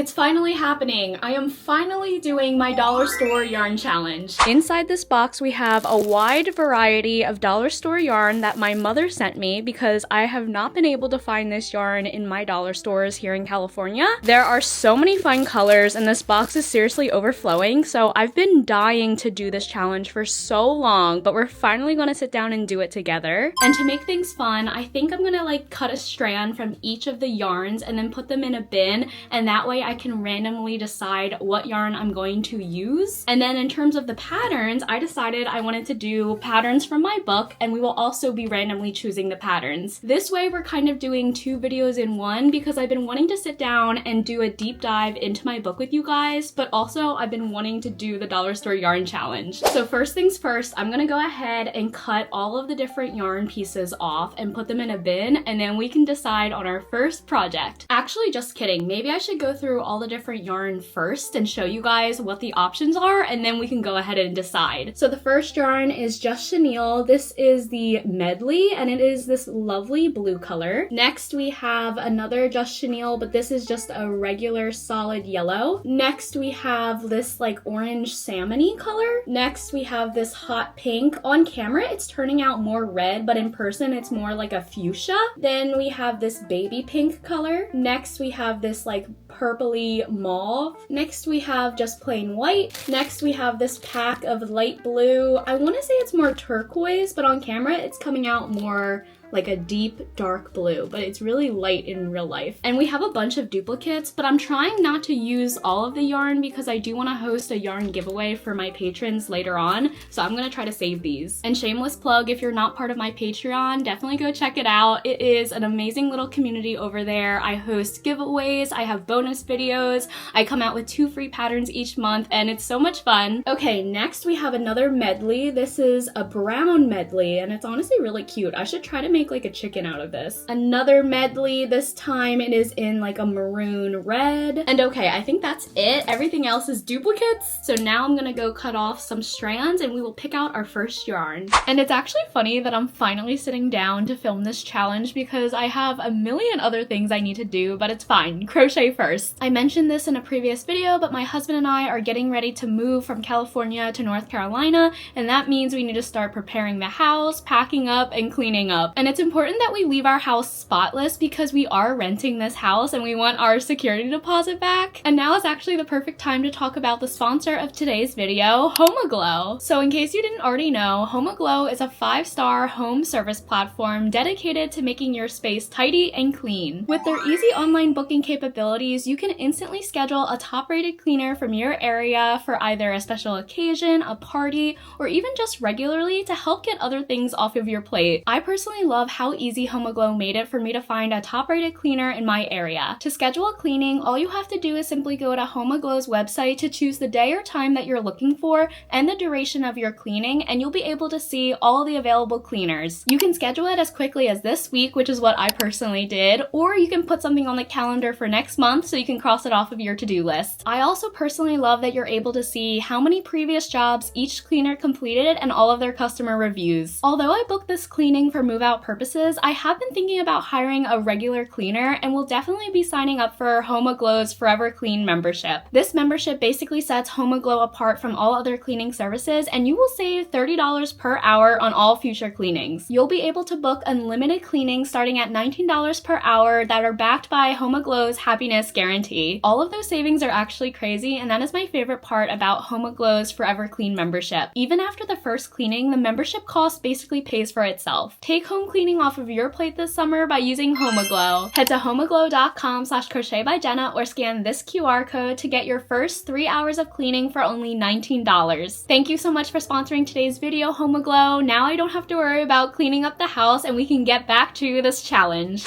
It's finally happening. I am finally doing my dollar store yarn challenge. Inside this box, we have a wide variety of dollar store yarn that my mother sent me because I have not been able to find this yarn in my dollar stores here in California. There are so many fun colors and this box is seriously overflowing, so I've been dying to do this challenge for so long, but we're finally gonna sit down and do it together. And to make things fun, I think I'm gonna like cut a strand from each of the yarns and then put them in a bin, and that way I can randomly decide what yarn I'm going to use. And then in terms of the patterns, I decided I wanted to do patterns from my book, and we will also be randomly choosing the patterns. This way we're kind of doing 2 videos in one because I've been wanting to sit down and do a deep dive into my book with you guys, but also I've been wanting to do the dollar store yarn challenge. So first things first, I'm gonna go ahead and cut all of the different yarn pieces off and put them in a bin, and then we can decide on our first project. Actually, just kidding. Maybe I should go through all the different yarn first and show you guys what the options are, and then we can go ahead and decide. So the first yarn is just chenille. This is the medley, and it is this lovely blue color. Next we have another just chenille, but this is just a regular solid yellow. Next we have this like orange salmony color. Next we have this hot pink. On camera it's turning out more red, but in person it's more like a fuchsia. Then we have this baby pink color. Next we have this like purpley mauve. Next we have just plain white. Next we have this pack of light blue. I want to say it's more turquoise, but on camera it's coming out more like a deep dark blue, but it's really light in real life. And we have a bunch of duplicates, but I'm trying not to use all of the yarn because I do want to host a yarn giveaway for my patrons later on, so I'm gonna try to save these. And shameless plug, if you're not part of my Patreon, definitely go check it out. It is an amazing little community over there. I host giveaways, I have bonus videos, I come out with 2 free patterns each month, and it's so much fun. Okay, next we have another medley. This is a brown medley, and it's honestly really cute. I should try to make like a chicken out of this. Another medley, this time it is in like a maroon red. And okay, I think that's it. Everything else is duplicates. So now I'm gonna go cut off some strands and we will pick out our first yarn. And it's actually funny that I'm finally sitting down to film this challenge because I have a million other things I need to do, but it's fine. Crochet first. I mentioned this in a previous video, but my husband and I are getting ready to move from California to North Carolina, and that means we need to start preparing the house, packing up, and cleaning up. And it's important that we leave our house spotless because we are renting this house and we want our security deposit back. And now is actually the perfect time to talk about the sponsor of today's video, HomeAglow. So in case you didn't already know, HomeAglow is a 5-star home service platform dedicated to making your space tidy and clean. With their easy online booking capabilities, you can instantly schedule a top-rated cleaner from your area for either a special occasion, a party, or even just regularly to help get other things off of your plate. I personally love how easy HomeAglow made it for me to find a top-rated cleaner in my area. To schedule a cleaning, all you have to do is simply go to HomeAglow's website to choose the day or time that you're looking for and the duration of your cleaning, and you'll be able to see all the available cleaners. You can schedule it as quickly as this week, which is what I personally did, or you can put something on the calendar for next month so you can cross it off of your to-do list. I also personally love that you're able to see how many previous jobs each cleaner completed and all of their customer reviews. Although I booked this cleaning for move-out purposes, I have been thinking about hiring a regular cleaner and will definitely be signing up for HomeAglow's Forever Clean membership. This membership basically sets HomeAglow apart from all other cleaning services, and you will save $30 per hour on all future cleanings. You'll be able to book unlimited cleanings starting at $19 per hour that are backed by HomeAglow's happiness guarantee. All of those savings are actually crazy, and that is my favorite part about HomeAglow's Forever Clean membership. Even after the first cleaning, the membership cost basically pays for itself. Take home cleaning off of your plate this summer by using HomeAglow. Head to homeaglow.com/crochetbyjenna or scan this QR code to get your first 3 hours of cleaning for only $19. Thank you so much for sponsoring today's video, HomeAglow. Now I don't have to worry about cleaning up the house and we can get back to this challenge.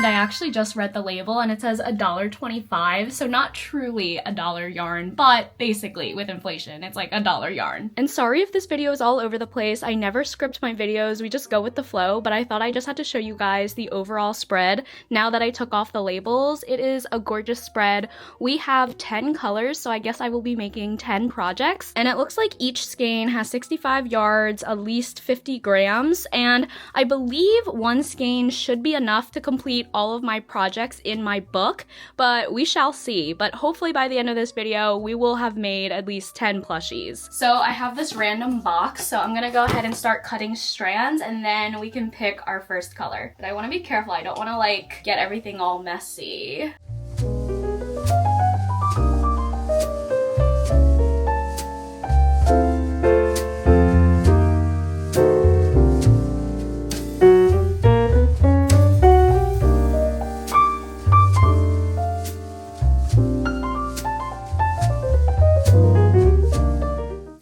And I actually just read the label and it says $1.25, so not truly a dollar yarn, but basically with inflation, it's like a dollar yarn. And sorry if this video is all over the place. I never script my videos, we just go with the flow, but I thought I just had to show you guys the overall spread. Now that I took off the labels, it is a gorgeous spread. We have 10 colors, so I guess I will be making 10 projects. And it looks like each skein has 65 yards, at least 50 grams, and I believe one skein should be enough to complete all of my projects in my book, but we shall see. But hopefully by the end of this video, we will have made at least 10 plushies. So I have this random box, so I'm gonna go ahead and start cutting strands and then we can pick our first color. But I wanna be careful, I don't wanna like get everything all messy.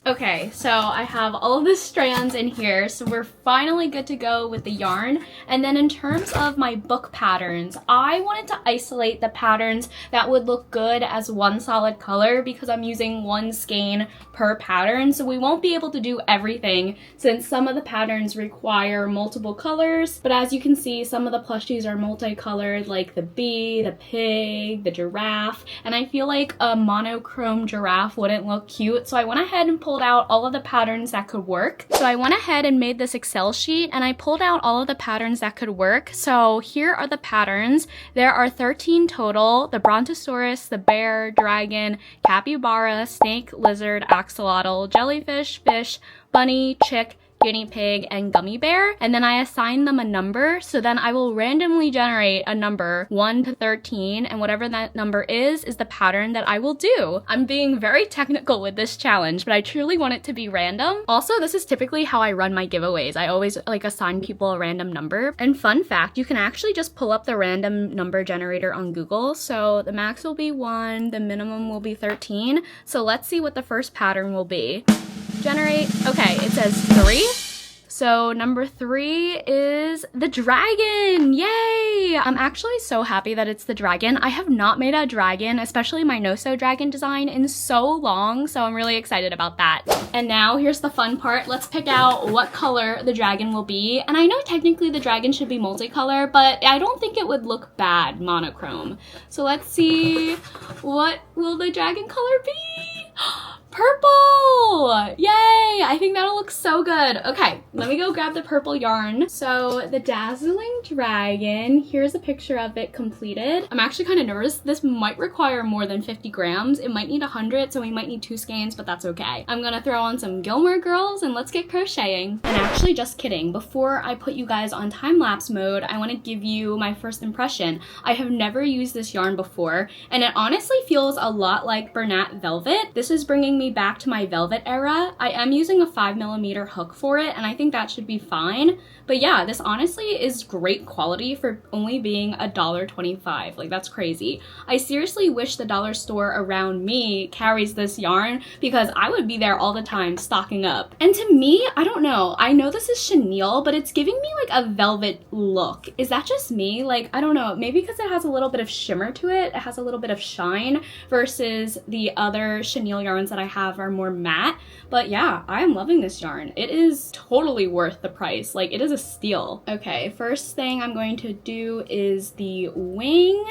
Okay, so I have all of the strands in here, so we're finally good to go with the yarn. And then in terms of my book patterns, I wanted to isolate the patterns that would look good as one solid color because I'm using one skein per pattern, so we won't be able to do everything since some of the patterns require multiple colors. But as you can see, some of the plushies are multicolored, like the bee, the pig, the giraffe, and I feel like a monochrome giraffe wouldn't look cute, so I went ahead and pulled out all of the patterns that could work. So I went ahead and made this Excel sheet and I pulled out all of the patterns that could work. So here are the patterns. There are 13 total: the brontosaurus, the bear, dragon, capybara, snake, lizard, axolotl, jellyfish, fish, bunny, chick, guinea pig, and gummy bear, and then I assign them a number, so then I will randomly generate a number 1 to 13, and whatever that number is the pattern that I will do. I'm being very technical with this challenge, but I truly want it to be random. Also, this is typically how I run my giveaways. I always like assign people a random number. And fun fact, you can actually just pull up the random number generator on Google. So the max will be 1, the minimum will be 13. So let's see what the first pattern will be. Generate. Okay, it says 3. So number 3 is the dragon. Yay! I'm actually so happy that it's the dragon. I have not made a dragon, especially my no-sew dragon design, in so long, so I'm really excited about that. And now here's the fun part. Let's pick out what color the dragon will be. And I know technically the dragon should be multicolor, but I don't think it would look bad monochrome. So let's see, what will the dragon color be? Purple! Yay! I think that'll look so good. Okay, let me go grab the purple yarn. So the dazzling dragon, here's a picture of it completed. I'm actually kind of nervous. This might require more than 50 grams. It might need 100, so we might need 2 skeins, but that's okay. I'm gonna throw on some Gilmore Girls and let's get crocheting. And actually, just kidding. Before I put you guys on time-lapse mode, I want to give you my first impression. I have never used this yarn before, and it honestly feels a lot like Bernat Velvet. This is bringing me back to my velvet era. I am using a 5mm hook for it, and I think that should be fine. But yeah, this honestly is great quality for only being $1.25. Like, that's crazy. I seriously wish the dollar store around me carries this yarn because I would be there all the time stocking up. And to me, I don't know. I know this is chenille, but it's giving me like a velvet look. Is that just me? Like, I don't know. Maybe because it has a little bit of shimmer to it. It has a little bit of shine versus the other chenille yarns that I have are more matte. But yeah, I am loving this yarn. It is totally worth the price. Like, it is a steal. Okay, first thing I'm going to do is the wing.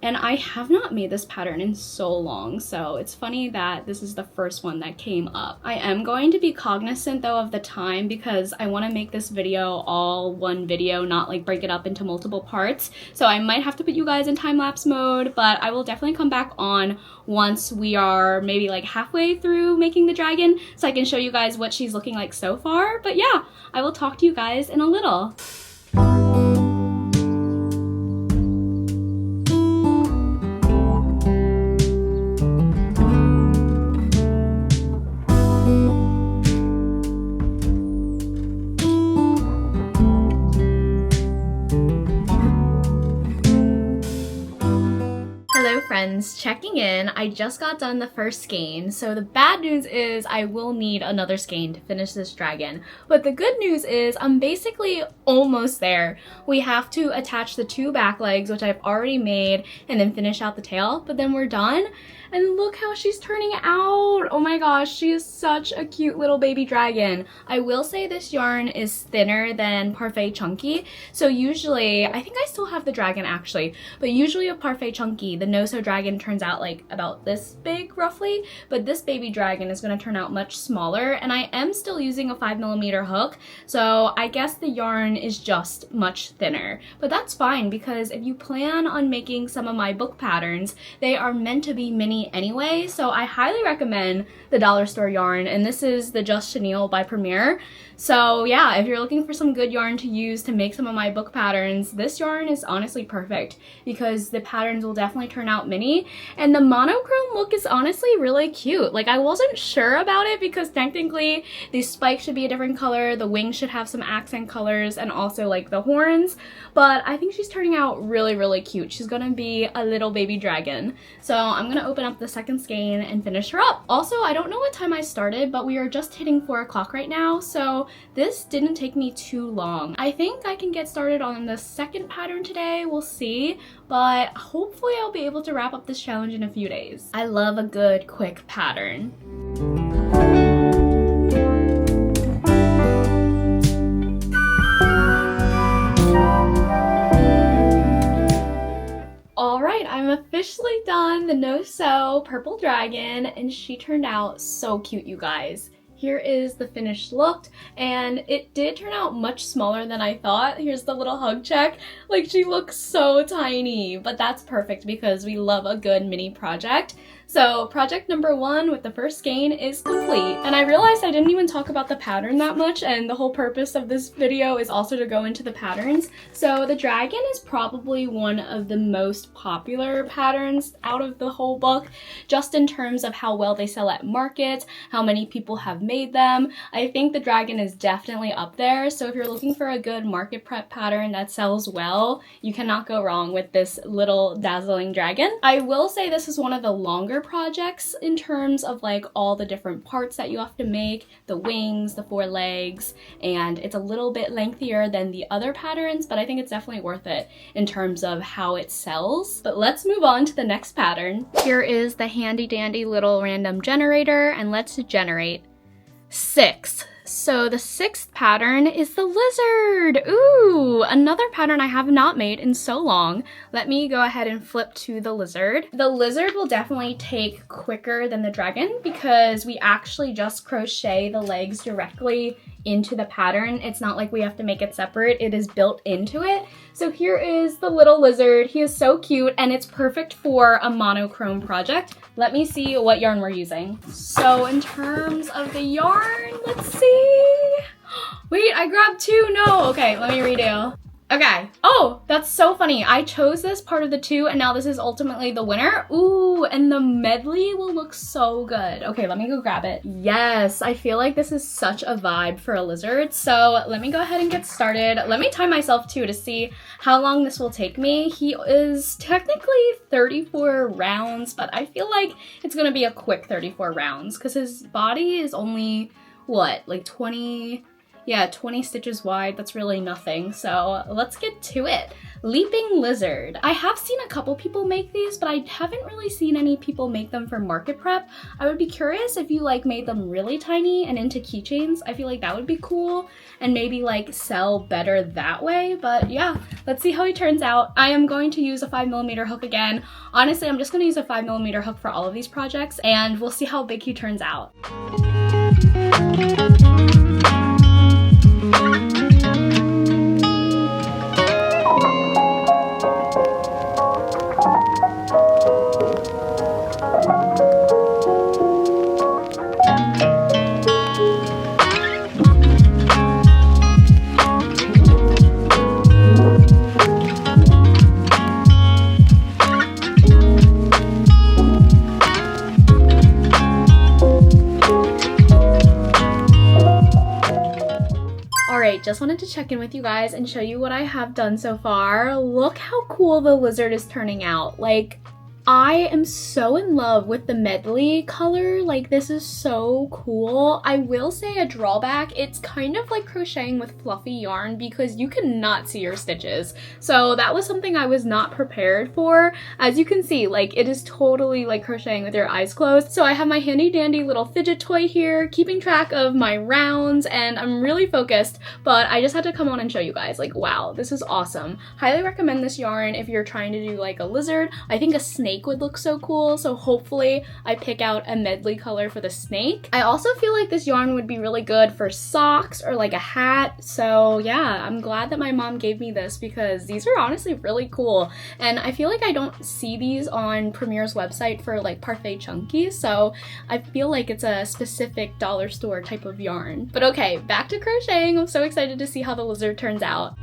And I have not made this pattern in so long, so it's funny that this is the first one that came up. I am going to be cognizant though of the time because I want to make this video all one video, not like break it up into multiple parts. So I might have to put you guys in time-lapse mode, but I will definitely come back on once we are maybe like halfway through making the dragon so I can show you guys what she's looking like so far. But yeah, I will talk to you guys in a little. Hello friends, checking in. I just got done the first skein, so the bad news is I will need another skein to finish this dragon. But the good news is I'm basically almost there. We have to attach the 2 back legs, which I've already made, and then finish out the tail, but then we're done. And look how she's turning out. Oh my gosh, she is such a cute little baby dragon. I will say this yarn is thinner than Parfait Chunky. So usually, I think I still have the dragon actually, but usually with Parfait Chunky, the no-sew dragon turns out like about this big roughly, but this baby dragon is gonna turn out much smaller, and I am still using a 5mm hook, so I guess the yarn is just much thinner. But that's fine, because if you plan on making some of my book patterns, they are meant to be mini anyway, so I highly recommend the dollar store yarn, and this is the Just Chenille by Premier. So yeah, if you're looking for some good yarn to use to make some of my book patterns, this yarn is honestly perfect because the patterns will definitely turn out mini, and the monochrome look is honestly really cute. Like, I wasn't sure about it because technically the spike should be a different color, the wings should have some accent colors, and also like the horns, but I think she's turning out really, really cute. She's gonna be a little baby dragon. So I'm gonna open up the second skein and finish her up. Also, I don't know what time I started, but we are just hitting 4 o'clock right now, so this didn't take me too long. I think I can get started on the second pattern today, we'll see, but hopefully I'll be able to wrap up this challenge in a few days. I love a good, quick pattern. Alright, I'm officially done the no-sew purple dragon, and she turned out so cute, you guys. Here is the finished look, and it did turn out much smaller than I thought. Here's the little hug check. Like, she looks so tiny, but that's perfect because we love a good mini project. So project number 1 with the first skein is complete. And I realized I didn't even talk about the pattern that much, and the whole purpose of this video is also to go into the patterns. So the dragon is probably one of the most popular patterns out of the whole book, just in terms of how well they sell at market, how many people have made them. I think the dragon is definitely up there. So if you're looking for a good market prep pattern that sells well, you cannot go wrong with this little dazzling dragon. I will say this is one of the longer projects in terms of like all the different parts that you have to make, the wings, the 4 legs, and it's a little bit lengthier than the other patterns, but I think it's definitely worth it in terms of how it sells. But let's move on to the next pattern. Here is the handy dandy little random generator, and let's generate 6. So the 6th pattern is the lizard. Ooh, another pattern I have not made in so long. Let me go ahead and flip to the lizard. The lizard will definitely take quicker than the dragon because we actually just crochet the legs directly into the pattern. It's not like we have to make it separate, it is built into it. So here is the little lizard. He is so cute, and it's perfect for a monochrome project. Let me see what yarn we're using. So in terms of the yarn, let's see. Wait, I grabbed 2, no. Okay, let me redo. Okay. Oh, that's so funny. I chose this part of the 2, and now this is ultimately the winner. Ooh, and the medley will look so good. Okay, let me go grab it. Yes, I feel like this is such a vibe for a lizard. So let me go ahead and get started. Let me time myself too to see how long this will take me. He is technically 34 rounds, but I feel like it's gonna be a quick 34 rounds because his body is only, what, like 20... Yeah, 20 stitches wide, that's really nothing. So let's get to it. Leaping lizard. I have seen a couple people make these, but I haven't really seen any people make them for market prep. I would be curious if you like made them really tiny and into keychains. I feel like that would be cool and maybe like sell better that way. But yeah, let's see how he turns out. I am going to use a 5mm hook again. Honestly, I'm just gonna use a 5mm hook for all of these projects, and we'll see how big he turns out. Just wanted to check in with you guys and show you what I have done so far. Look how cool the lizard is turning out. Like, I am so in love with the medley color. Like, this is so cool. I will say a drawback, it's kind of like crocheting with fluffy yarn because you cannot see your stitches. So that was something I was not prepared for. As you can see, like, it is totally like crocheting with your eyes closed. So I have my handy dandy little fidget toy here, keeping track of my rounds, and I'm really focused, but I just had to come on and show you guys, like, wow, this is awesome. Highly recommend this yarn if you're trying to do like a lizard. I think a snake would look so cool, so hopefully I pick out a medley color for the snake. I also feel like this yarn would be really good for socks or like a hat, so yeah, I'm glad that my mom gave me this because these are honestly really cool, and I feel like I don't see these on Premier's website for like Parfait Chunky, so I feel like it's a specific dollar store type of yarn. But okay, back to crocheting. I'm so excited to see how the lizard turns out.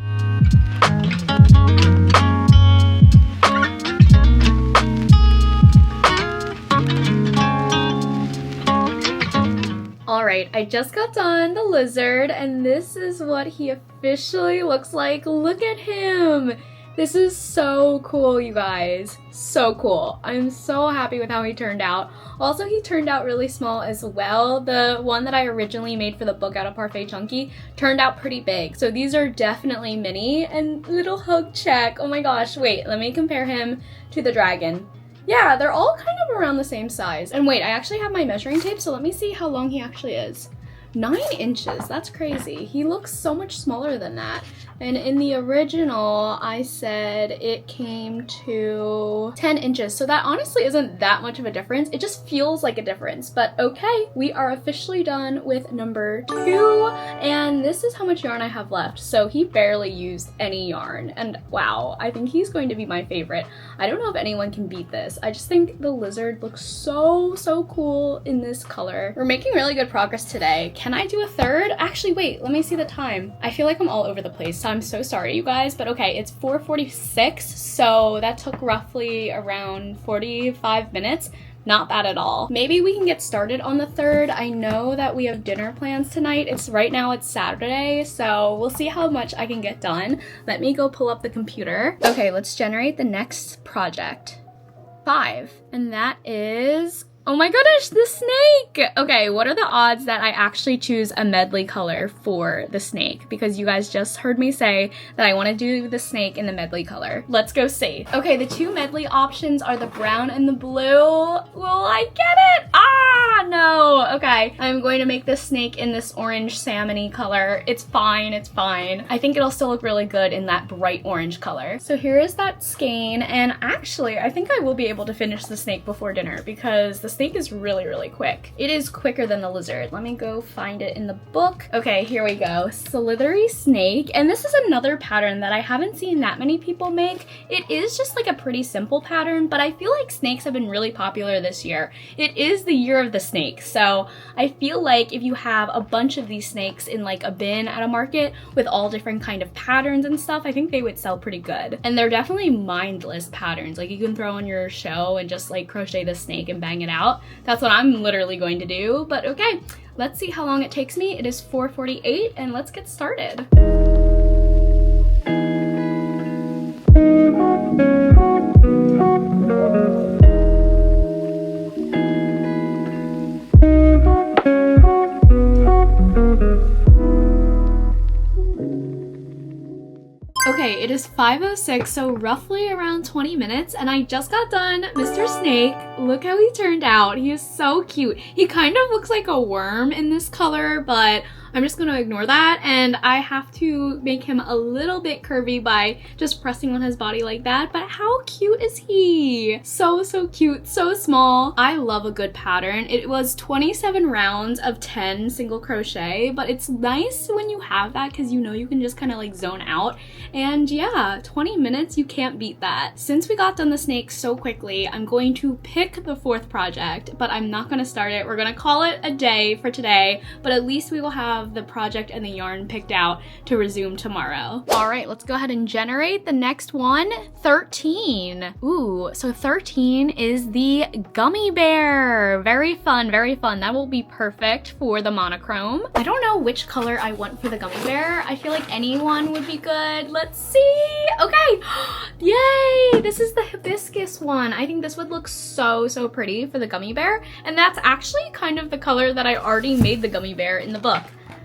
Alright, I just got done the lizard, and this is what he officially looks like. Look at him! This is so cool, you guys. So cool. I'm so happy with how he turned out. Also, he turned out really small as well. The one that I originally made for the book out of Parfait Chunky turned out pretty big. So these are definitely mini, and little hug check. Oh my gosh, wait, let me compare him to the dragon. Yeah, they're all kind of around the same size. And wait, I actually have my measuring tape, so let me see how long he actually is. 9 inches, that's crazy. He looks so much smaller than that. And in the original, I said it came to 10 inches. So that honestly isn't that much of a difference. It just feels like a difference. But okay, we are officially done with number 2. And this is how much yarn I have left. So he barely used any yarn. And wow, I think he's going to be my favorite. I don't know if anyone can beat this. I just think the lizard looks so, so cool in this color. We're making really good progress today. Can I do a third? Actually, wait, let me see the time. I feel like I'm all over the place, so I'm so sorry, you guys, but okay, it's 4:46, so that took roughly around 45 minutes. Not bad at all. Maybe we can get started on the third. I know that we have dinner plans tonight. Right now it's Saturday, so we'll see how much I can get done. Let me go pull up the computer. Okay, let's generate the next project. 5, and that is, oh my goodness, the snake! Okay, what are the odds that I actually choose a medley color for the snake? Because you guys just heard me say that I want to do the snake in the medley color. Let's go see. Okay, the 2 medley options are the brown and the blue. Will I get it? Ah, no. Okay, I'm going to make this snake in this orange salmon-y color. It's fine, it's fine. I think it'll still look really good in that bright orange color. So here is that skein, and actually, I think I will be able to finish the snake before dinner because the snake is really, really quick. It is quicker than the lizard. Let me go find it in the book. Okay, here we go. Slithery snake. And this is another pattern that I haven't seen that many people make. It is just like a pretty simple pattern, but I feel like snakes have been really popular this year. It is the year of the snake, so I feel like if you have a bunch of these snakes in like a bin at a market with all different kind of patterns and stuff, I think they would sell pretty good. And they're definitely mindless patterns. Like, you can throw on your show and just like crochet the snake and bang it out. That's what I'm literally going to do, but okay, let's see how long it takes me. It is 4:48, and let's get started. Okay, it is 5:06, so roughly around 20 minutes, and I just got done. Mr. Snake, look how he turned out. He is so cute. He kind of looks like a worm in this color, but I'm just gonna ignore that, and I have to make him a little bit curvy by just pressing on his body like that, but how cute is he? So, so cute, so small. I love a good pattern. It was 27 rounds of 10 single crochet, but it's nice when you have that because you know you can just kind of like zone out, and yeah, 20 minutes, you can't beat that. Since we got done the snake so quickly, I'm going to pick the 4th project, but I'm not gonna start it. We're gonna call it a day for today, but at least we will have have the project and the yarn picked out to resume tomorrow. All right, let's go ahead and generate the next one, 13. Ooh, so 13 is the gummy bear. Very fun, very fun. That will be perfect for the monochrome. I don't know which color I want for the gummy bear. I feel like anyone would be good. Let's see. Okay, yay! This is the hibiscus one. I think this would look so, so pretty for the gummy bear. And that's actually kind of the color that I already made the gummy bear in the book.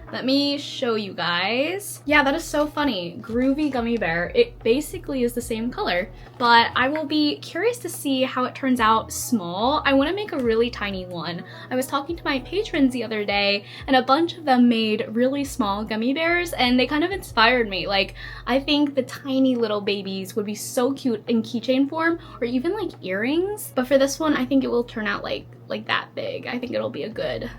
Let me show you guys. Yeah, that is so funny. Groovy gummy bear. It basically is the same color, but I will be curious to see how it turns out small. I want to make a really tiny one. I was talking to my patrons the other day, and a bunch of them made really small gummy bears, and they kind of inspired me. Like, I think the tiny little babies would be so cute in keychain form, or even like earrings. But for this one, I think it will turn out like that big. I think it'll be a good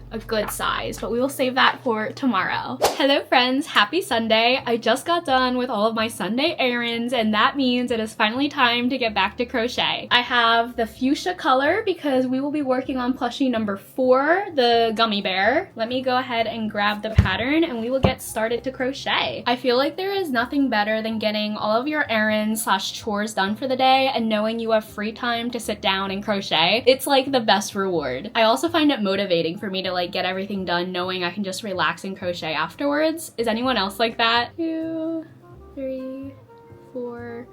size, but we will save that for tomorrow. Hello friends, happy Sunday. I just got done with all of my Sunday errands, and that means it is finally time to get back to crochet. I have the fuchsia color because we will be working on plushie number 4, the gummy bear. Let me go ahead and grab the pattern and we will get started to crochet. I feel like there is nothing better than getting all of your errands / chores done for the day and knowing you have free time to sit down and crochet. It's like the best reward. I also find it motivating for me to like get everything done knowing I can just relax and crochet afterwards. Is anyone else like that? 2, 3, 4,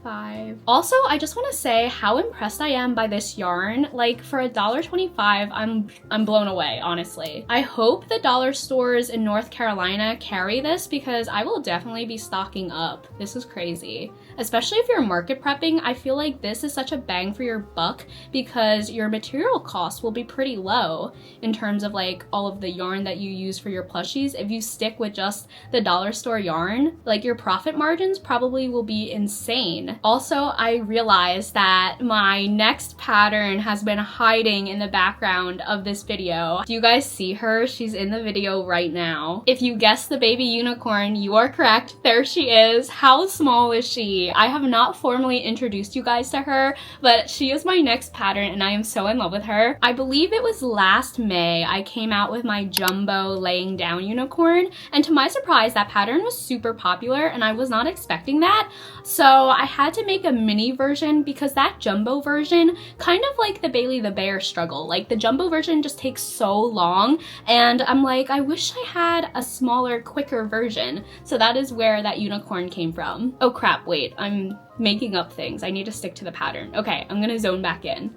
5. Also, I just want to say how impressed I am by this yarn. Like, for $1.25, I'm blown away, honestly. I hope the dollar stores in North Carolina carry this because I will definitely be stocking up. This is crazy. Especially if you're market prepping, I feel like this is such a bang for your buck because your material costs will be pretty low in terms of like all of the yarn that you use for your plushies. If you stick with just the dollar store yarn, like your profit margins probably will be insane. Also, I realized that my next pattern has been hiding in the background of this video. Do you guys see her? She's in the video right now. If you guessed the baby unicorn, you are correct. There she is. How small is she? I have not formally introduced you guys to her, but she is my next pattern and I am so in love with her. I believe it was last May I came out with my jumbo laying down unicorn, and to my surprise that pattern was super popular and I was not expecting that. So I had to make a mini version because that jumbo version, kind of like the Bailey the Bear struggle, like the jumbo version just takes so long and I'm like, I wish I had a smaller, quicker version. So that is where that unicorn came from. Oh crap, wait, I'm making up things. I need to stick to the pattern. Okay, I'm gonna zone back in.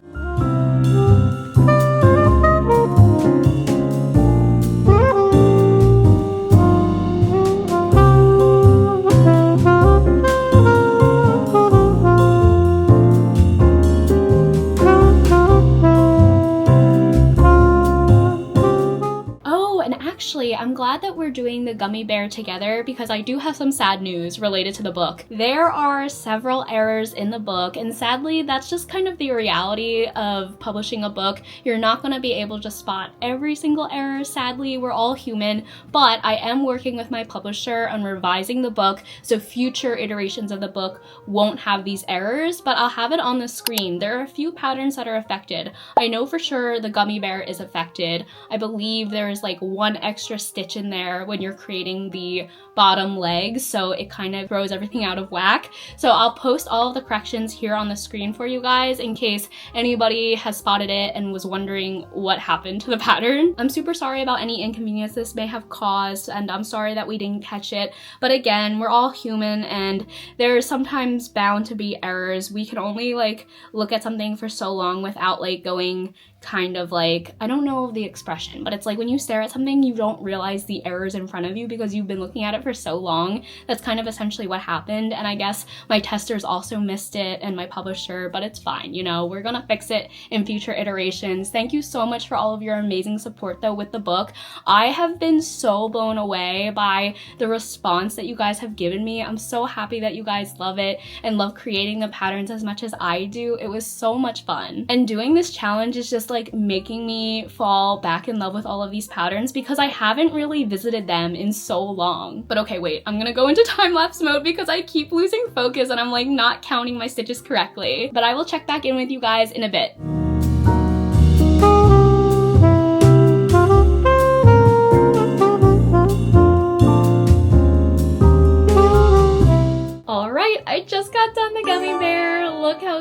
I'm glad that we're doing the gummy bear together because I do have some sad news related to the book. There are several errors in the book, and sadly that's just kind of the reality of publishing a book. You're not going to be able to spot every single error. Sadly, we're all human, but I am working with my publisher on revising the book so future iterations of the book won't have these errors, but I'll have it on the screen. There are a few patterns that are affected. I know for sure the gummy bear is affected. I believe there's like one extra stitch in there when you're creating the bottom legs, so it kind of throws everything out of whack. So I'll post all of the corrections here on the screen for you guys in case anybody has spotted it and was wondering what happened to the pattern. I'm super sorry about any inconvenience this may have caused, and I'm sorry that we didn't catch it, but again, we're all human and there's sometimes bound to be errors. We can only like look at something for so long without like going kind of like, I don't know the expression, but it's like when you stare at something you don't realize the errors in front of you because you've been looking at it for so long. That's kind of essentially what happened, and I guess my testers also missed it and my publisher, but it's fine, you know, we're gonna fix it in future iterations. Thank you so much for all of your amazing support though with the book. I have been so blown away by the response that you guys have given me. I'm so happy that you guys love it and love creating the patterns as much as I do. It was so much fun, and doing this challenge is just like making me fall back in love with all of these patterns because I haven't really visited them in so long. But okay, wait, I'm gonna go into time-lapse mode because I keep losing focus and I'm like not counting my stitches correctly. But I will check back in with you guys in a bit.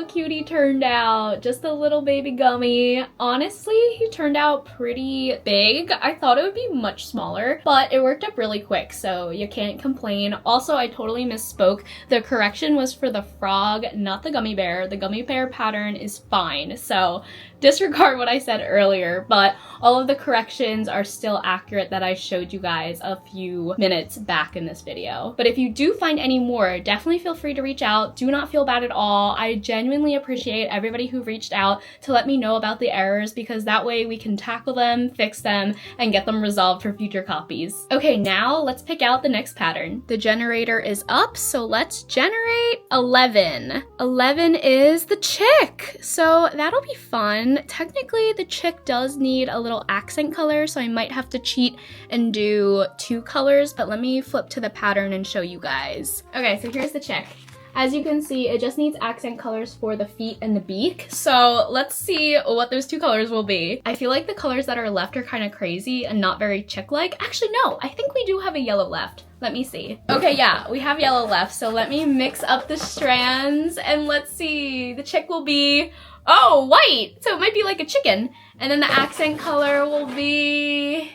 cute he turned out. Just a little baby gummy. Honestly, he turned out pretty big. I thought it would be much smaller, but it worked up really quick, so you can't complain. Also, I totally misspoke. The correction was for the frog, not the gummy bear. The gummy bear pattern is fine, so disregard what I said earlier, but all of the corrections are still accurate that I showed you guys a few minutes back in this video. But if you do find any more, definitely feel free to reach out. Do not feel bad at all. I genuinely appreciate everybody who reached out to let me know about the errors, because that way we can tackle them, fix them, and get them resolved for future copies. Okay, now let's pick out the next pattern. The generator is up, so let's generate 11. 11 is the chick, so that'll be fun. Technically, the chick does need a little accent color, so I might have to cheat and do 2 colors, but let me flip to the pattern and show you guys. Okay, so here's the chick. As you can see, it just needs accent colors for the feet and the beak. So let's see what those 2 colors will be. I feel like the colors that are left are kind of crazy and not very chick-like. Actually, no, I think we do have a yellow left. Let me see. Okay, yeah, we have yellow left. So let me mix up the strands and let's see. The chick will be, oh, white. So it might be like a chicken. And then the accent color will be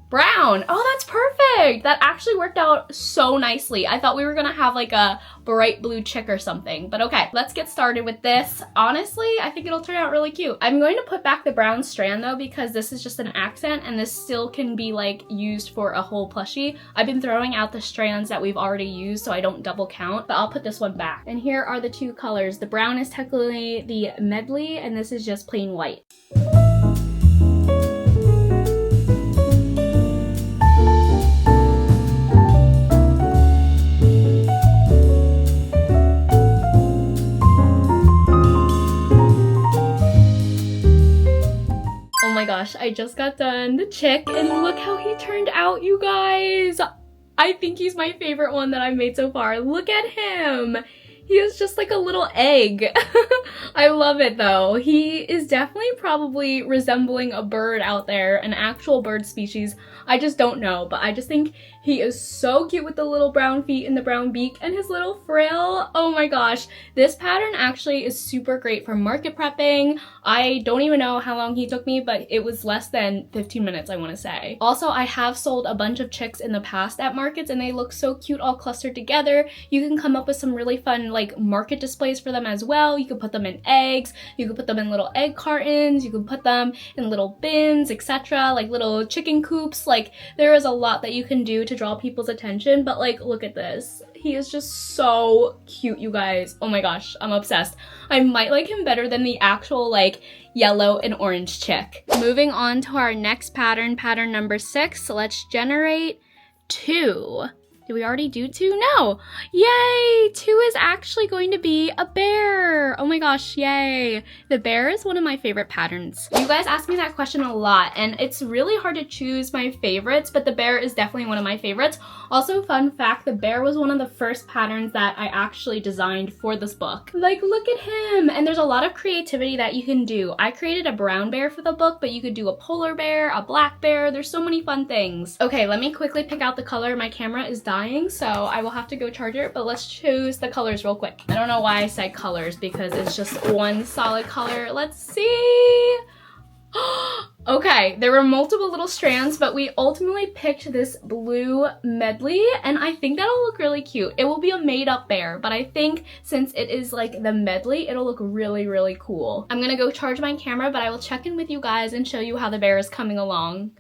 brown. Oh, that's perfect. That actually worked out so nicely. I thought we were gonna have like a bright blue chick or something, but okay, let's get started with this. Honestly, I think it'll turn out really cute. I'm going to put back the brown strand though, because this is just an accent and this still can be like used for a whole plushie. I've been throwing out the strands that we've already used so I don't double count, but I'll put this one back. And here are the 2 colors. The brown is technically the medley and this is just plain white. Oh my gosh, I just got done the chick and look how he turned out, you guys. I think he's my favorite one that I've made so far. Look at him. He is just like a little egg. I love it though. He is definitely probably resembling a bird out there, an actual bird species. I just don't know, but I just think he is so cute with the little brown feet and the brown beak and his little frill. Oh my gosh. This pattern actually is super great for market prepping. I don't even know how long he took me, but it was less than 15 minutes, I want to say. Also, I have sold a bunch of chicks in the past at markets and they look so cute all clustered together. You can come up with some really fun like market displays for them as well. You could put them in eggs, you could put them in little egg cartons, you could put them in little bins, etc., like little chicken coops. Like there is a lot that you can do to draw people's attention, but like look at this. He is just so cute, you guys. Oh my gosh, I'm obsessed. I might like him better than the actual like yellow and orange chick. Moving on to our next pattern, pattern number 6. Let's generate 2. Did we already do 2? No. Yay! 2 is actually going to be a bear. Oh my gosh, yay. The bear is one of my favorite patterns. You guys ask me that question a lot and it's really hard to choose my favorites, but the bear is definitely one of my favorites. Also, fun fact, the bear was one of the first patterns that I actually designed for this book. Like, look at him. And there's a lot of creativity that you can do. I created a brown bear for the book, but you could do a polar bear, a black bear. There's so many fun things. Okay, let me quickly pick out the color. My camera is dying, so I will have to go charge it, but let's choose the colors real quick. I don't know why I said colors because it's just one solid color. Let's see. Okay, there were multiple little strands, but we ultimately picked this blue medley, and I think that'll look really cute. It will be a made-up bear, but I think since it is like the medley, it'll look really, really cool. I'm gonna go charge my camera, but I will check in with you guys and show you how the bear is coming along.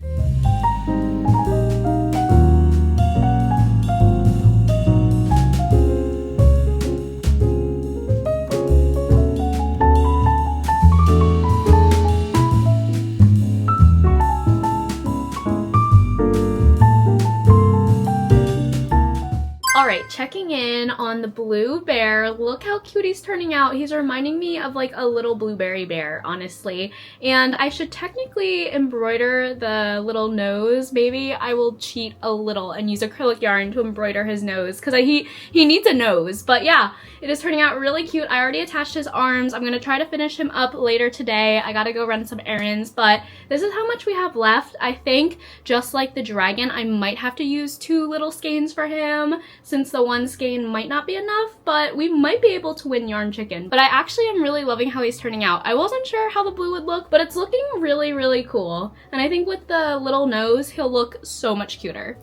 Alright, checking in on the blue bear. Look how cute he's turning out. He's reminding me of like a little blueberry bear, honestly. And I should technically embroider the little nose. Maybe I will cheat a little and use acrylic yarn to embroider his nose because he needs a nose. But yeah, it is turning out really cute. I already attached his arms. I'm going to try to finish him up later today. I gotta go run some errands, but this is how much we have left. I think just like the dragon, I might have to use 2 little skeins for him since the the one skein might not be enough, but we might be able to win yarn chicken. But I actually am really loving how he's turning out. I wasn't sure how the blue would look, but it's looking really, really cool. And I think with the little nose, he'll look so much cuter.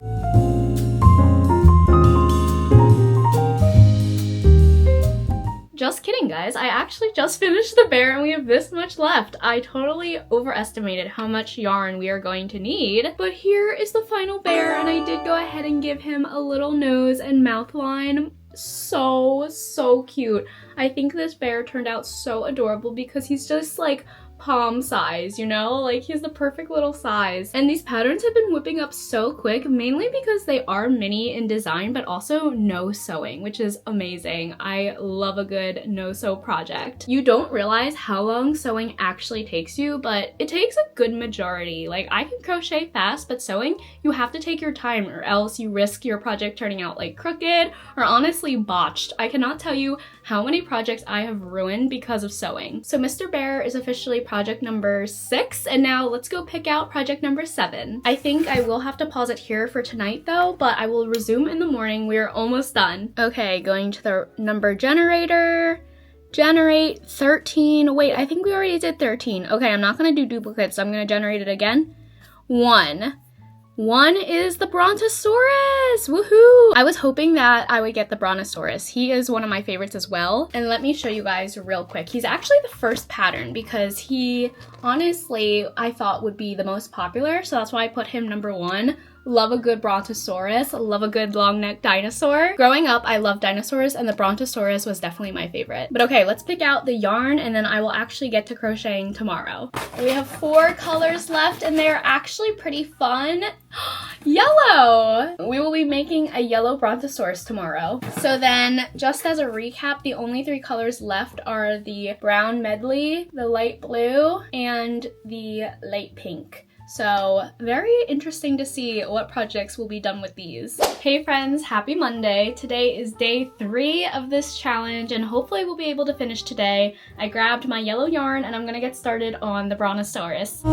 Just kidding, guys. I actually just finished the bear and we have this much left. I totally overestimated how much yarn we are going to need, but here is the final bear, and I did go ahead and give him a little nose and mouth line. So cute. I think this bear turned out so adorable because he's just like palm size, you know? Like, he's the perfect little size. And these patterns have been whipping up so quick, mainly because they are mini in design, but also no sewing, which is amazing. I love a good no-sew project. You don't realize how long sewing actually takes you, but it takes a good majority. Like, I can crochet fast, but sewing, you have to take your time or else you risk your project turning out like crooked or honestly botched. I cannot tell you how many projects I have ruined because of sewing. So Mr. Bear is officially project number 6, and now let's go pick out project number 7. I think I will have to pause it here for tonight though, but I will resume in the morning. We are almost done. Okay, going to the number generator. Generate 13. Wait, I think we already did 13. Okay, I'm not gonna do duplicates, so I'm gonna generate it again. 1 is the Brontosaurus! Woohoo! I was hoping that I would get the Brontosaurus. He is one of my favorites as well. And let me show you guys real quick. He's actually the first pattern because he, honestly, I thought would be the most popular. So that's why I put him number 1. Love a good Brontosaurus, love a good long neck dinosaur. Growing up, I loved dinosaurs and the Brontosaurus was definitely my favorite. But okay, let's pick out the yarn and then I will actually get to crocheting tomorrow. We have 4 colors left and they're actually pretty fun. Yellow! We will be making a yellow Brontosaurus tomorrow. So then, just as a recap, the only 3 colors left are the brown medley, the light blue, and the light pink. So very interesting to see what projects will be done with these. Hey friends, happy Monday. Today is day 3 of this challenge and hopefully we'll be able to finish today. I grabbed my yellow yarn and I'm gonna get started on the Brontosaurus.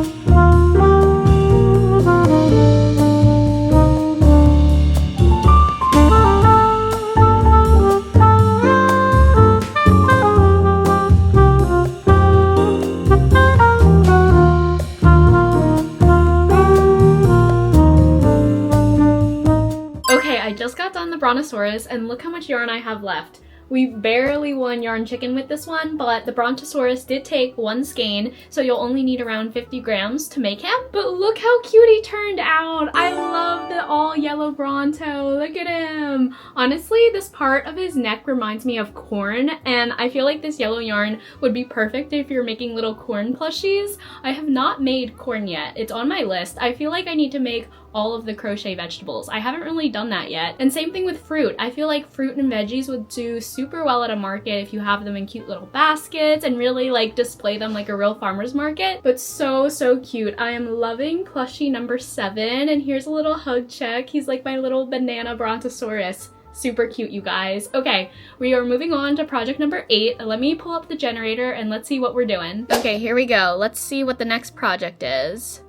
The Brontosaurus and look how much yarn I have left. We barely won yarn chicken with this one, but the Brontosaurus did take 1 skein, so you'll only need around 50 grams to make him. But look how cute he turned out. I love the all yellow Bronto. Look at him. Honestly, this part of his neck reminds me of corn, and I feel like this yellow yarn would be perfect if you're making little corn plushies. I have not made corn yet. It's on my list. I feel like I need to make all of the crochet vegetables. I haven't really done that yet. And same thing with fruit. I feel like fruit and veggies would do super well at a market if you have them in cute little baskets and really like display them like a real farmer's market. But so cute. I am loving plushie number 7, and here's a little hug check. He's like my little banana Brontosaurus. Super cute, you guys. Okay, we are moving on to project number 8. Let me pull up the generator and let's see what we're doing. Okay, here we go. Let's see what the next project is.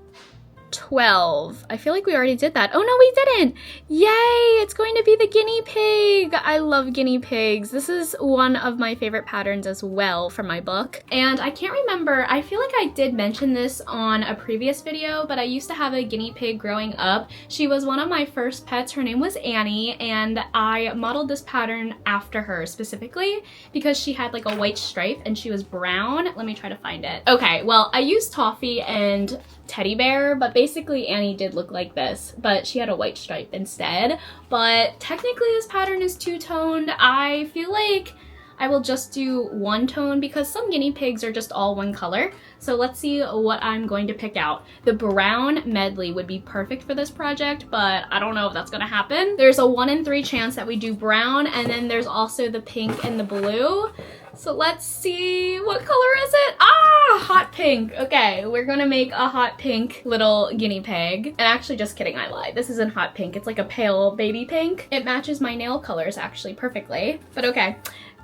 12. I feel like we already did that. Oh no, we didn't! Yay! It's going to be the guinea pig! I love guinea pigs. This is one of my favorite patterns as well from my book. And I can't remember, I feel like I did mention this on a previous video, but I used to have a guinea pig growing up. She was one of my first pets. Her name was Annie, and I modeled this pattern after her specifically because she had like a white stripe and she was brown. Let me try to find it. Okay, well, I used Toffee and Teddy Bear, but basically Annie did look like this, but she had a white stripe instead. But technically this pattern is 2-toned. I feel like I will just do 1 tone because some guinea pigs are just all 1 color. So let's see what I'm going to pick out. The brown medley would be perfect for this project, but I don't know if that's gonna happen. There's a 1 in 3 chance that we do brown, and then there's also the pink and the blue. So let's see, what color is it? Ah, hot pink. Okay, we're gonna make a hot pink little guinea pig. And actually, just kidding, I lied. This isn't hot pink, it's like a pale baby pink. It matches my nail colors actually perfectly, but okay.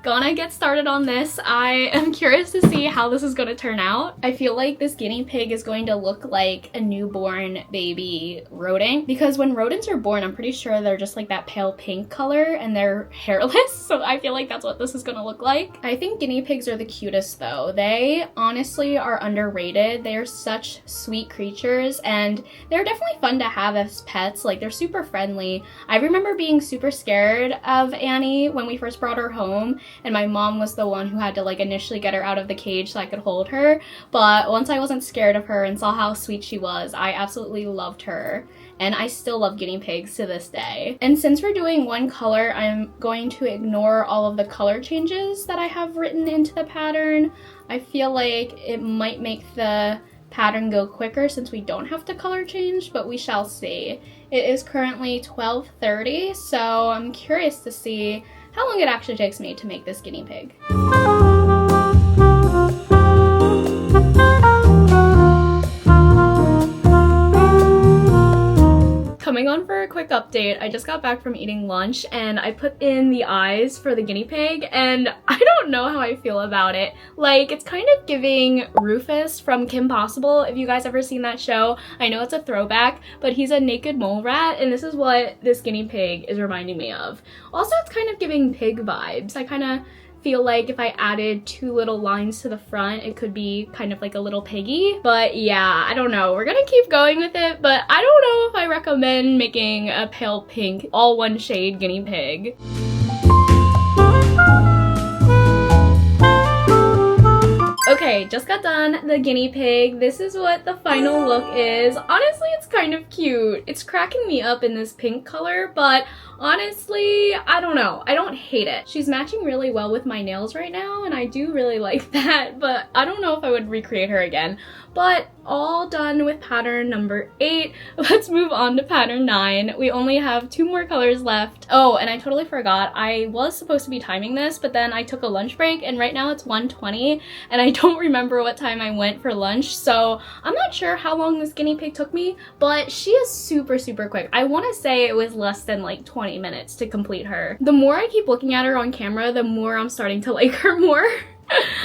gonna get started on this. I am curious to see how this is gonna turn out. I feel like this guinea pig is going to look like a newborn baby rodent, because when rodents are born, I'm pretty sure they're just like that pale pink color and they're hairless, so I feel like that's what this is gonna look like. I think guinea pigs are the cutest though. They honestly are underrated. They are such sweet creatures and they're definitely fun to have as pets. Like, they're super friendly. I remember being super scared of Annie when we first brought her home, and my mom was the one who had to like initially get her out of the cage so I could hold her. But once I wasn't scared of her and saw how sweet she was, I absolutely loved her. And I still love guinea pigs to this day. And since we're doing one color, I'm going to ignore all of the color changes that I have written into the pattern. I feel like it might make the pattern go quicker since we don't have to color change, but we shall see. It is currently 12:30, so I'm curious to see how long it actually takes me to make this guinea pig. Coming on for a quick update, I just got back from eating lunch and I put in the eyes for the guinea pig and I don't know how I feel about it. Like, it's kind of giving Rufus from Kim Possible, if you guys ever seen that show. I know it's a throwback, but he's a naked mole rat and this is what this guinea pig is reminding me of. Also, it's kind of giving pig vibes. I kind of feel like if I added 2 little lines to the front, it could be kind of like a little piggy. But yeah, I don't know. We're gonna keep going with it, but I don't know if I recommend making a pale pink, all one shade guinea pig. Okay, just got done the guinea pig. This is what the final look is. Honestly, it's kind of cute. It's cracking me up in this pink color, but honestly, I don't know. I don't hate it. She's matching really well with my nails right now, and I do really like that, but I don't know if I would recreate her again. But all done with pattern number 8. Let's move on to pattern 9. We only have 2 more colors left. Oh, and I totally forgot. I was supposed to be timing this, but then I took a lunch break, and right now it's 1:20, and I don't remember what time I went for lunch, so I'm not sure how long this guinea pig took me, but she is super, super quick. I want to say it was less than like 20 minutes to complete her. The more I keep looking at her on camera, the more I'm starting to like her more.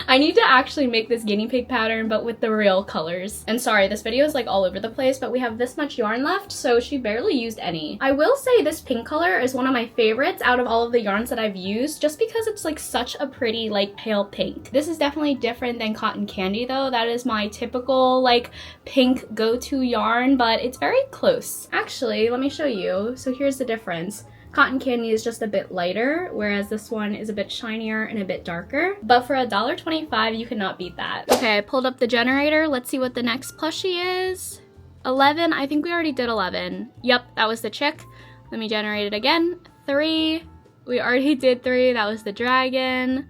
I need to actually make this guinea pig pattern, but with the real colors. And sorry, this video is like all over the place, but we have this much yarn left, so she barely used any. I will say this pink color is one of my favorites out of all of the yarns that I've used, just because it's like such a pretty like pale pink. This is definitely different than cotton candy though. That is my typical like pink go-to yarn, but it's very close. Actually, let me show you. So here's the difference. Cotton candy is just a bit lighter, whereas this one is a bit shinier and a bit darker. But for $1.25, you cannot beat that. Okay, I pulled up the generator. Let's see what the next plushie is. 11, I think we already did 11. Yep, that was the chick. Let me generate it again. 3, we already did 3, that was the dragon.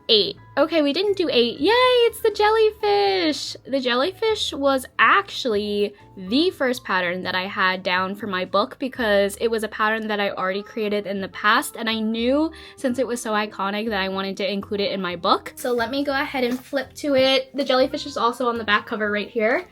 8. Okay, we didn't do 8. Yay, it's the jellyfish! The jellyfish was actually the first pattern that I had down for my book because it was a pattern that I already created in the past, and I knew since it was so iconic that I wanted to include it in my book. So let me go ahead and flip to it. The jellyfish is also on the back cover right here.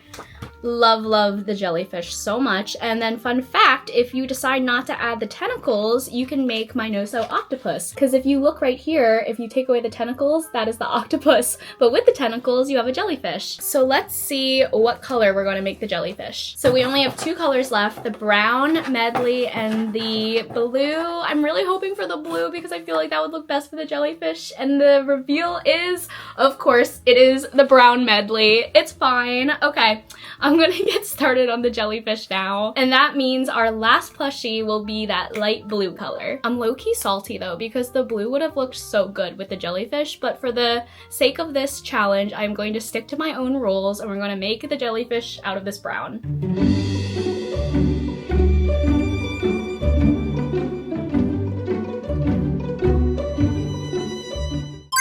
Love the jellyfish so much. And then fun fact, if you decide not to add the tentacles, you can make my no-sew octopus. Because if you look right here, if you take away the tentacles, that is the octopus. But with the tentacles, you have a jellyfish. So let's see what color we're going to make the jellyfish. So we only have 2 colors left, the brown medley and the blue. I'm really hoping for the blue because I feel like that would look best for the jellyfish. And the reveal is, of course, it is the brown medley. It's fine. Okay. I'm gonna get started on the jellyfish now. And that means our last plushie will be that light blue color. I'm low-key salty though because the blue would have looked so good with the jellyfish, but for the sake of this challenge, I'm going to stick to my own rules and we're gonna make the jellyfish out of this brown.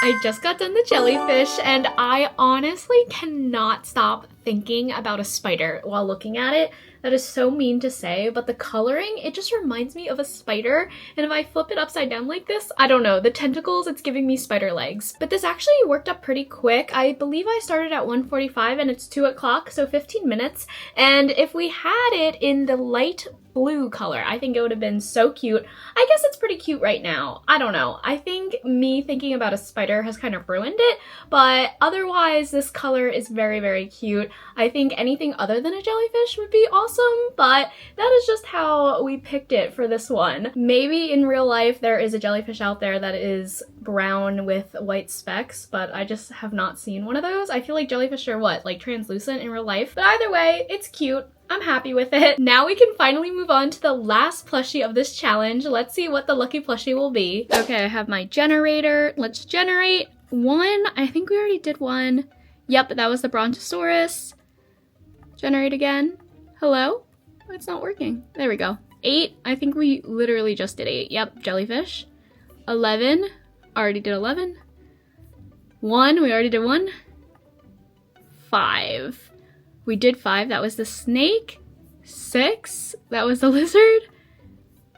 I just got done the jellyfish and I honestly cannot stop thinking about a spider while looking at it. That is so mean to say, but the coloring, it just reminds me of a spider. And if I flip it upside down like this, I don't know, the tentacles, it's giving me spider legs. But this actually worked up pretty quick. I believe I started at 1:45 and it's 2 o'clock, so 15 minutes. And if we had it in the light blue color. I think it would have been so cute. I guess it's pretty cute right now. I don't know. I think me thinking about a spider has kind of ruined it, but otherwise this color is very, very cute. I think anything other than a jellyfish would be awesome, but that is just how we picked it for this one. Maybe in real life there is a jellyfish out there that is brown with white specks, but I just have not seen one of those. I feel like jellyfish are what, like translucent in real life? But either way, it's cute. I'm happy with it. Now we can finally move on to the last plushie of this challenge. Let's see what the lucky plushie will be. Okay, I have my generator. Let's generate one. I think we already did one. Yep, that was the Brontosaurus. Generate again. Hello? Oh, it's not working. There we go. 8. I think we literally just did 8. Yep, jellyfish. 11. Already did 11. 1. We already did 1. 5. We did 5, that was the snake. 6, that was the lizard.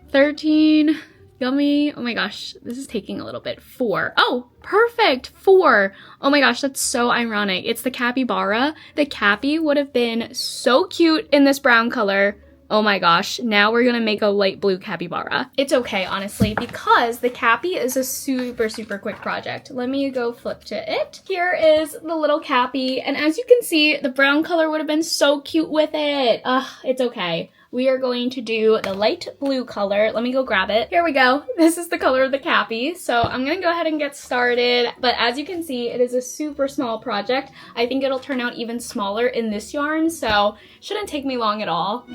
13, yummy. Oh my gosh, this is taking a little bit. 4, oh, perfect, 4. Oh my gosh, that's so ironic. It's the capybara. The cappy would have been so cute in this brown color. Oh my gosh, now we're gonna make a light blue capybara. It's okay, honestly, because the cappy is a super, super quick project. Let me go flip to it. Here is the little cappy, and as you can see, the brown color would have been so cute with it. Ugh, it's okay. We are going to do the light blue color. Let me go grab it. Here we go. This is the color of the cappy. So I'm gonna go ahead and get started. But as you can see, it is a super small project. I think it'll turn out even smaller in this yarn, so shouldn't take me long at all.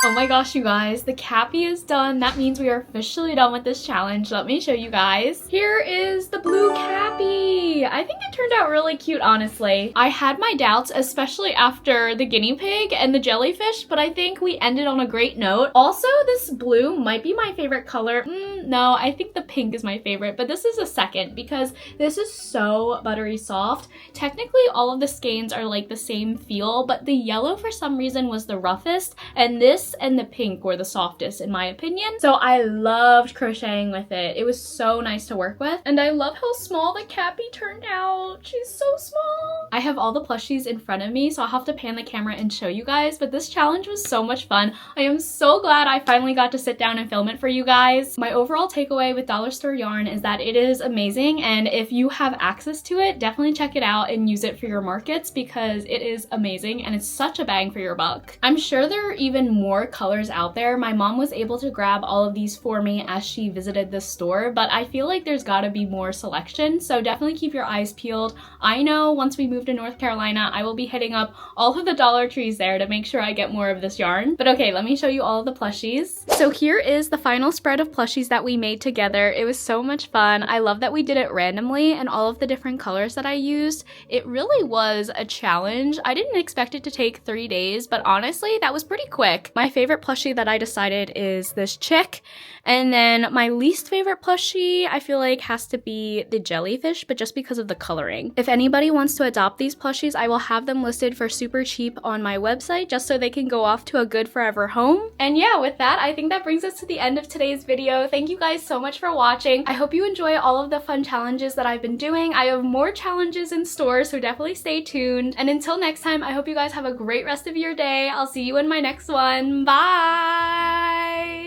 Oh my gosh, you guys, the cappy is done. That means we are officially done with this challenge. Let me show you guys. Here is the blue cappy. I think it turned out really cute, honestly. I had my doubts, especially after the guinea pig and the jellyfish, but I think we ended on a great note. Also, this blue might be my favorite color. No, I think the pink is my favorite, but this is a second because this is so buttery soft. Technically, all of the skeins are like the same feel, but the yellow for some reason was the roughest, and this and the pink were the softest in my opinion. So I loved crocheting with it. It was so nice to work with, and I love how small the cappy turned out. She's so small. I have all the plushies in front of me, so I'll have to pan the camera and show you guys, but this challenge was so much fun. I am so glad I finally got to sit down and film it for you guys. My overall takeaway with dollar store yarn is that it is amazing, and if you have access to it, definitely check it out and use it for your markets because it is amazing and it's such a bang for your buck. I'm sure there are even more colors out there. My mom was able to grab all of these for me as she visited the store, but I feel like there's gotta be more selection, so definitely keep your eyes peeled. I know once we move to North Carolina, I will be hitting up all of the Dollar Trees there to make sure I get more of this yarn. But okay, let me show you all of the plushies. So here is the final spread of plushies that we made together. It was so much fun. I love that we did it randomly and all of the different colors that I used. It really was a challenge. I didn't expect it to take 3 days, but honestly, that was pretty quick. My favorite plushie that I decided is this chick, and then my least favorite plushie I feel like has to be the jellyfish, but just because of the coloring. If anybody wants to adopt these plushies, I will have them listed for super cheap on my website just so they can go off to a good forever home. And yeah, with that, I think that brings us to the end of today's video. Thank you guys so much for watching. I hope you enjoy all of the fun challenges that I've been doing. I have more challenges in store, so definitely stay tuned. And until next time, I hope you guys have a great rest of your day. I'll see you in my next one. Bye!